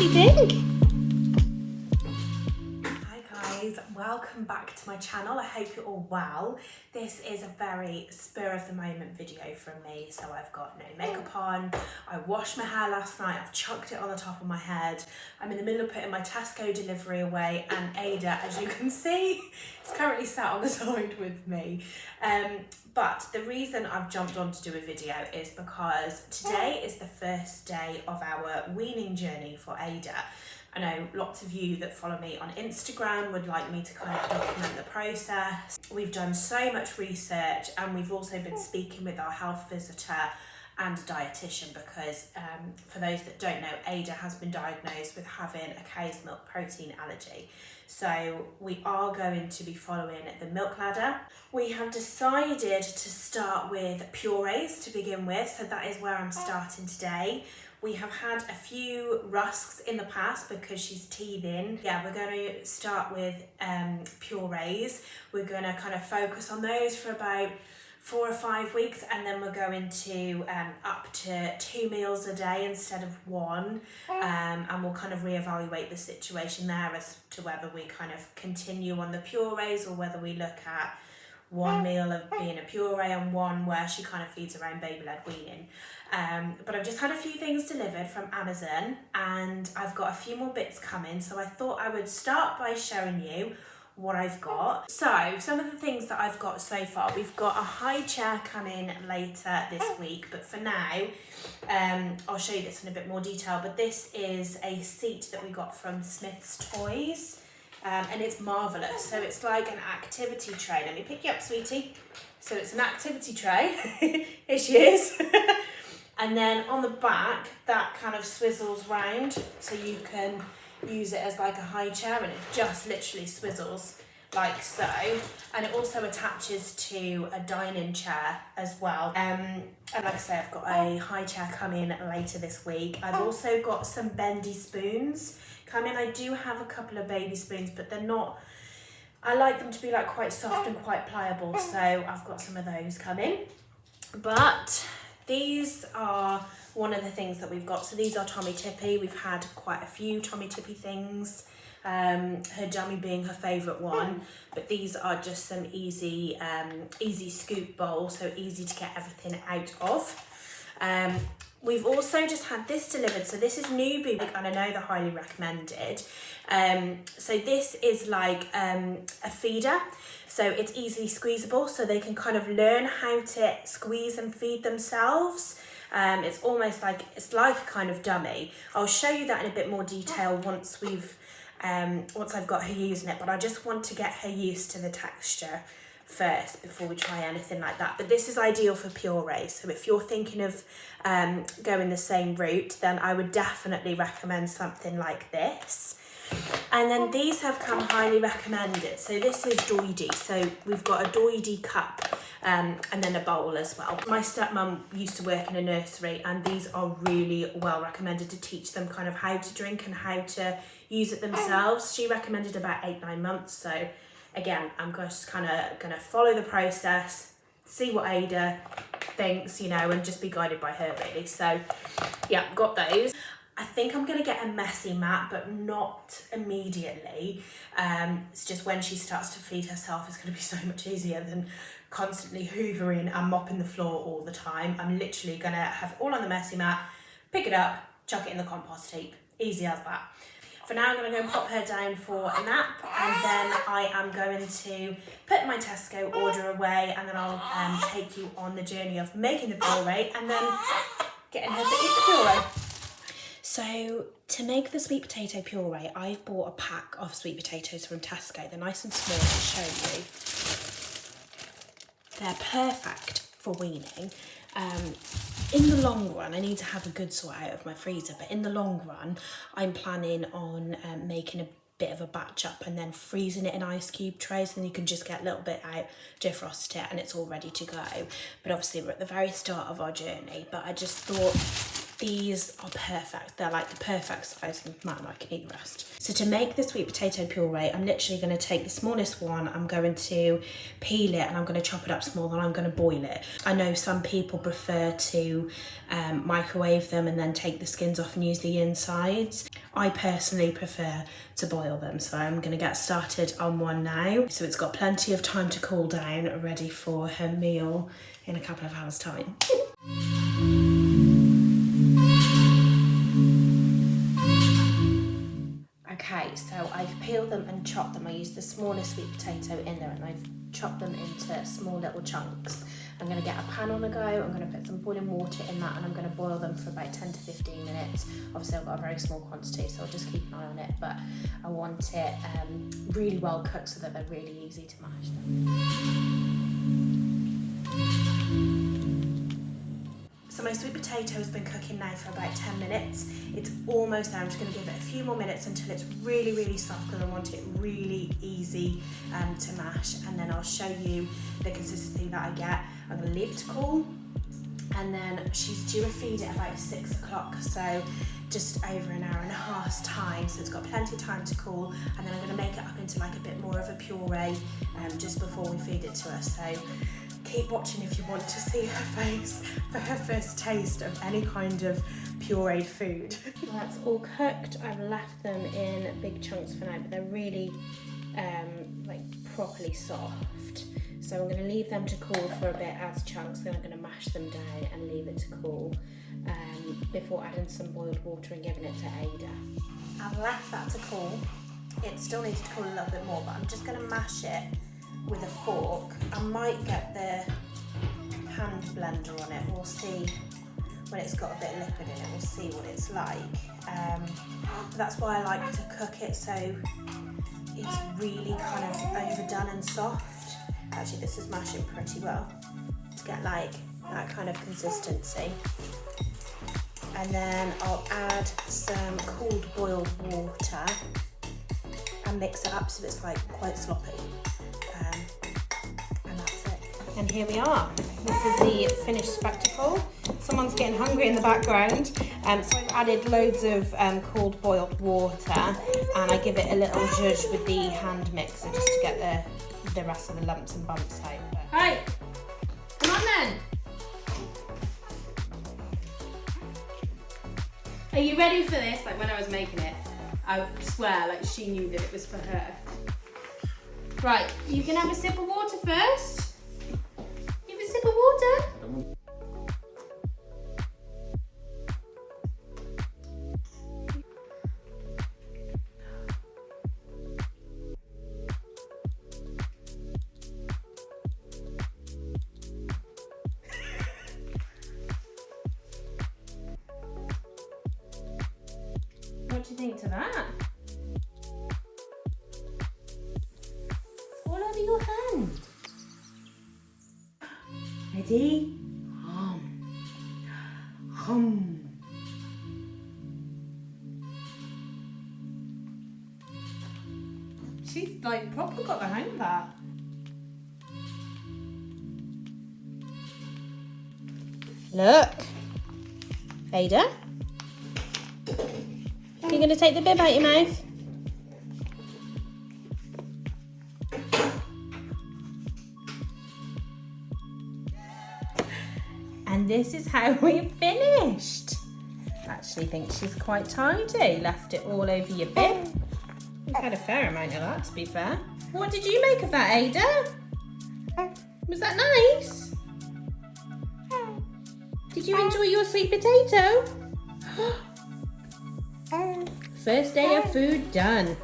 do you think? Hi guys, welcome back to my channel. I hope you're all well. This is a very spur of the moment video from me. So I've got no makeup on, I washed my hair last night, I've chucked it on the top of my head. I'm in the middle of putting my Tesco delivery away, and Ada, as you can see, is currently sat on the side with me. But the reason I've jumped on to do a video is because today is the first day of our weaning journey for Ada. I know lots of you that follow me on Instagram would like me to kind of document the process. We've done so much research, and we've also been speaking with our health visitor and dietitian because for those that don't know, Ada has been diagnosed with having a cow's milk protein allergy. So we are going to be following the milk ladder. We have decided to start with purees to begin with, so that is where I'm starting today. We have had a few rusks in the past because she's teething. Yeah, we're going to start with purees. We're going to kind of focus on those for about 4 or 5 weeks, and then we're going to up to 2 meals a day instead of 1, and we'll kind of reevaluate the situation there as to whether we kind of continue on the purees or whether we look at 1 meal of being a puree and 1 where she kind of feeds her own baby-led weaning. But I've just had a few things delivered from Amazon, and I've got a few more bits coming, so I thought I would start by showing you what I've got. So some of the things that I've got so far, we've got a high chair coming later this week, but for now I'll show you this in a bit more detail. But this is a seat that we got from Smith's Toys, and it's marvellous. So it's like an activity tray. Let me pick you up, sweetie. So it's an activity tray. Here she is. And then on the back that kind of swizzles round, so you can use it as like a high chair, and it just literally swizzles like so. And it also attaches to a dining chair as well. And like I say, I've got a high chair coming later this week. I've also got some bendy spoons coming. I do have a couple of baby spoons, but they're not, I like them to be like quite soft and quite pliable, so I've got some of those coming. But these are one of the things that we've got. So these are Tommy Tippy. We've had quite a few Tommy Tippy things, her dummy being her favourite one, but these are just some easy scoop bowls, so easy to get everything out of. We've also just had this delivered. So this is Newbie, and I know they're highly recommended. So this is like a feeder. So it's easily squeezable, so they can kind of learn how to squeeze and feed themselves. It's almost like, it's like a kind of dummy. I'll show you that in a bit more detail once I've got her using it, but I just want to get her used to the texture first before we try anything like that. But this is ideal for purees, so if you're thinking of going the same route, then I would definitely recommend something like this. And then these have come highly recommended. So this is doily. So we've got a doily cup and then a bowl as well. My stepmom used to work in a nursery, and these are really well recommended to teach them kind of how to drink and how to use it themselves. She recommended about 8-9 months. So again, I'm just kind of going to follow the process, see what Ada thinks, you know, and just be guided by her really. So yeah, got those. I think I'm going to get a messy mat, but not immediately. It's just when she starts to feed herself, it's going to be so much easier than constantly hoovering and mopping the floor all the time. I'm literally going to have all on the messy mat, pick it up, chuck it in the compost heap. Easy as that. For now, I'm going to go and pop her down for a nap, and then I am going to put my Tesco order away, and then I'll take you on the journey of making the puree and then getting her to eat the puree. So to make the sweet potato puree, I've bought a pack of sweet potatoes from Tesco. They're nice and small, I'll show you. They're perfect for weaning. In the long run, I need to have a good sort out of my freezer, but in the long run, I'm planning on making a bit of a batch up and then freezing it in ice cube trays, and you can just get a little bit out, defrost it, and it's all ready to go. But obviously we're at the very start of our journey, but I just thought These are perfect. They're like the perfect size, and man, I can eat the rest. So to make the sweet potato puree, I'm literally going to take the smallest one, I'm going to peel it and I'm going to chop it up small, and I'm going to boil it. I know some people prefer to microwave them and then take the skins off and use the insides. I personally prefer to boil them, so I'm going to get started on one now. So it's got plenty of time to cool down, ready for her meal in a couple of hours' time. Okay, so I've peeled them and chopped them. I used the smallest sweet potato in there and I've chopped them into small little chunks. I'm going to get a pan on the go, I'm going to put some boiling water in that, and I'm going to boil them for about 10 to 15 minutes. Obviously I've got a very small quantity, so I'll just keep an eye on it, but I want it really well cooked so that they're really easy to mash them. So my sweet potato has been cooking now for about 10 minutes. It's almost there. I'm just going to give it a few more minutes until it's really, really soft, because I want it really easy to mash. And then I'll show you the consistency that I get. I'm going to leave it to cool. And then she's due a feed at about 6 o'clock. So just over an hour and a half's time. So it's got plenty of time to cool. And then I'm going to make it up into like a bit more of a puree just before we feed it to her. So keep watching if you want to see her face for her first taste of any kind of pureed food. That's all cooked. I've left them in big chunks for now, but they're really like properly soft. So I'm going to leave them to cool for a bit as chunks, then I'm going to mash them down and leave it to cool before adding some boiled water and giving it to Ada. I've left that to cool. It still needs to cool a little bit more, but I'm just going to mash it with a fork. I might get the hand blender on it. We'll see when it's got a bit of liquid in it. We'll see what it's like. That's why I like to cook it so it's really kind of overdone and soft. Actually, this is mashing pretty well to get like that kind of consistency. And then I'll add some cooled boiled water and mix it up so it's like quite sloppy. And that's it. And here we are. This is the finished spectacle. Someone's getting hungry in the background. So I've added loads of cooled boiled water, and I give it a little zhuzh with the hand mixer just to get the rest of the lumps and bumps out. Right, come on then. Are you ready for this? Like when I was making it, I swear like she knew that it was for her. Right, you can have a sip of water first. You have a sip of water. What do you think to that? All over your hand. Ready? She's like proper got the hang of that. Look, Ada, you're going to take the bib out your mouth. And this is how we finished. I actually think she's quite tidy. Left it all over your bib. We've had a fair amount of that, to be fair. What did you make of that, Ada? Was that nice? Did you enjoy your sweet potato? First day of food done.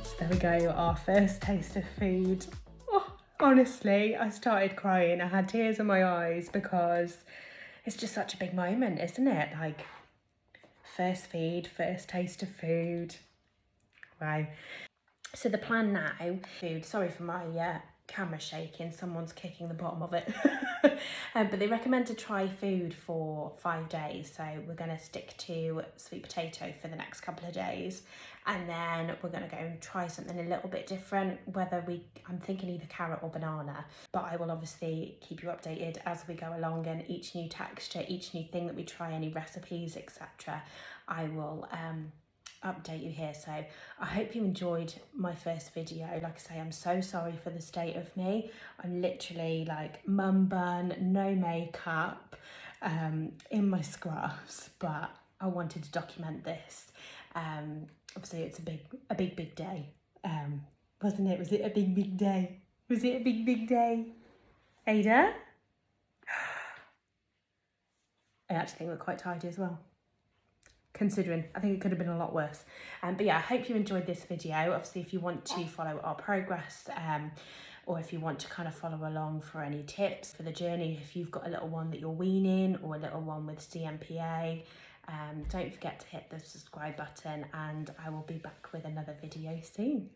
So there we go, our first taste of food. Oh, honestly, I started crying. I had tears in my eyes because it's just such a big moment, isn't it? Like, first feed, first taste of food. Wow. So the plan now, food, sorry for my camera shaking, someone's kicking the bottom of it. But they recommend to try food for 5 days, so we're going to stick to sweet potato for the next couple of days, and then we're going to go and try something a little bit different, I'm thinking either carrot or banana, but I will obviously keep you updated as we go along, and each new texture, each new thing that we try, any recipes, etc. I will update you here. So I hope you enjoyed my first video. Like I say, I'm so sorry for the state of me. I'm literally like mum bun, no makeup, in my scrubs, but I wanted to document this. Obviously it's a big day, wasn't it? Was it a big day? Was it a big day? Ada? I actually think we're quite tidy as well, considering I think it could have been a lot worse. But yeah, I hope you enjoyed this video. Obviously, if you want to follow our progress, or if you want to kind of follow along for any tips for the journey, if you've got a little one that you're weaning or a little one with Cmpa, don't forget to hit the subscribe button, and I will be back with another video soon.